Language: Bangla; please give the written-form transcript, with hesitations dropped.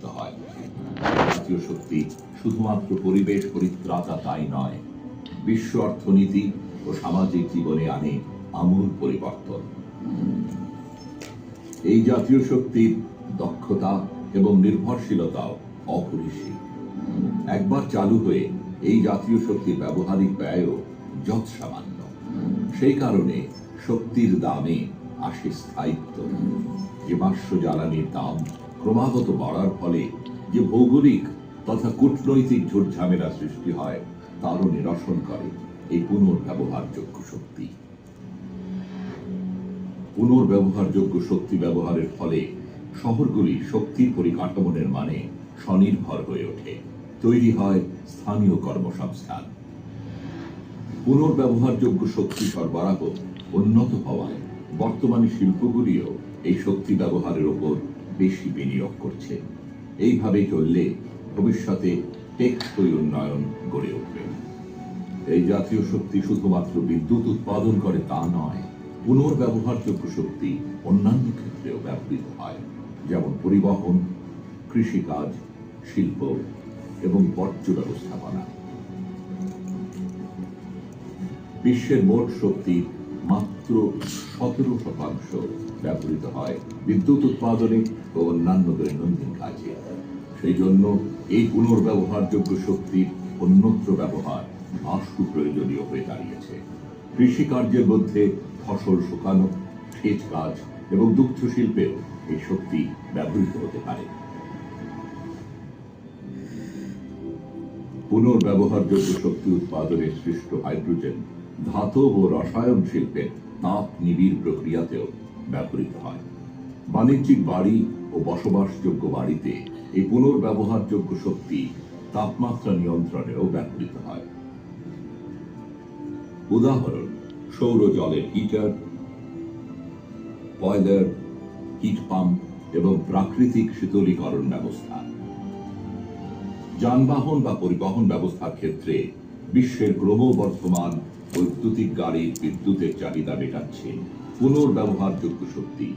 যুক্ত হয়। জাতীয় শক্তি শুধুমাত্র পরিবেশ পরিত্রাতা তাই নয়, বিশ্ব অর্থনীতি ও সামাজিক জীবনে আনে আমূল পরিবর্তন। এই জাতীয় শক্তির দক্ষতা এবং নির্ভরশীলতাও অপরিসীম। একবার চালু হয়ে এই জাতীয় শক্তির ব্যবহারিক ব্যয়ও যৎসামান্য। সেই কারণে শক্তির দামে আসে স্থায়িত্ব। জীবাশ্ম জ্বালানির দাম ক্রমাগত বাড়ার ফলে যে ভৌগোলিক তথা কূটনৈতিক ঝুটঝামেলা সৃষ্টি হয় তারও নিরসন করে এই পুনর্ব্যবহারযোগ্য শক্তি। পুনর্ব্যবহারযোগ্য শক্তি ব্যবহারের ফলে শহরগুলি শক্তির পরিকাঠামো নির্মাণে স্বনির্ভর হয়ে ওঠে, তৈরি হয় স্থানীয় কর্মসংস্থান। পুনর্ব্যবহারযোগ্য শক্তি সরবরাহ উন্নত হওয়ায় বর্তমানে শিল্পগুলিও এই শক্তি ব্যবহারের উপর বেশি বিনিয়োগ করছে। এইভাবে চললে ভবিষ্যতে টেকসই উন্নয়ন গড়ে উঠবে। এই জাতীয় শক্তি শুধুমাত্র বিদ্যুৎ উৎপাদন করে তা নয়, পুনর্ব্যবহারযোগ্য শক্তি অন্যান্য ক্ষেত্রেও ব্যবহৃত হয়, যেমন পরিবহন, কৃষিকাজ, শিল্প এবং বর্জ্য ব্যবস্থাপনা। বিশ্বের মোট শক্তির মাত্র 17% ব্যবহৃত হয় বিদ্যুৎ উৎপাদনে ও অন্যান্য দৈনন্দিন কাজে। সেই জন্য এই পুনর্ব্যবহারযোগ্য শক্তির অন্যত্র ব্যবহার আশু প্রয়োজনীয় হয়ে দাঁড়িয়েছে। কৃষিকার্যের মধ্যে ফসল শুকানো, সেচ কাজ এবং দুগ্ধ শিল্পেও এই শক্তি ব্যবহৃত হতে পারে। পুনর্ব্যবহারযোগ্য শক্তি উৎপাদনে সৃষ্ট হাইড্রোজেন ধাতব ও রসায়ন শিল্পের তাপ নিবিড় প্রক্রিয়াতেও ব্যবহৃত হয়। বাণিজ্যিক বাড়ি ও বসবাসযোগ্য বাড়িতে এই পুনর্ব্যবহারযোগ্য শক্তি তাপমাত্রা নিয়ন্ত্রণেও ব্যবহৃত হয়। উদাহরণ: সৌর জলের হিটার, বয়লার, হিট পাম্প এবং প্রাকৃতিক শীতলীকরণ ব্যবস্থা। যানবাহন বা পরিবহন ব্যবস্থার ক্ষেত্রে বিশ্বের ক্রমবর্ধমান বৈদ্যুতিক গাড়ির বিদ্যুতের চাহিদা মেটাচ্ছে পুনর্ব্যবহারযোগ্য শক্তি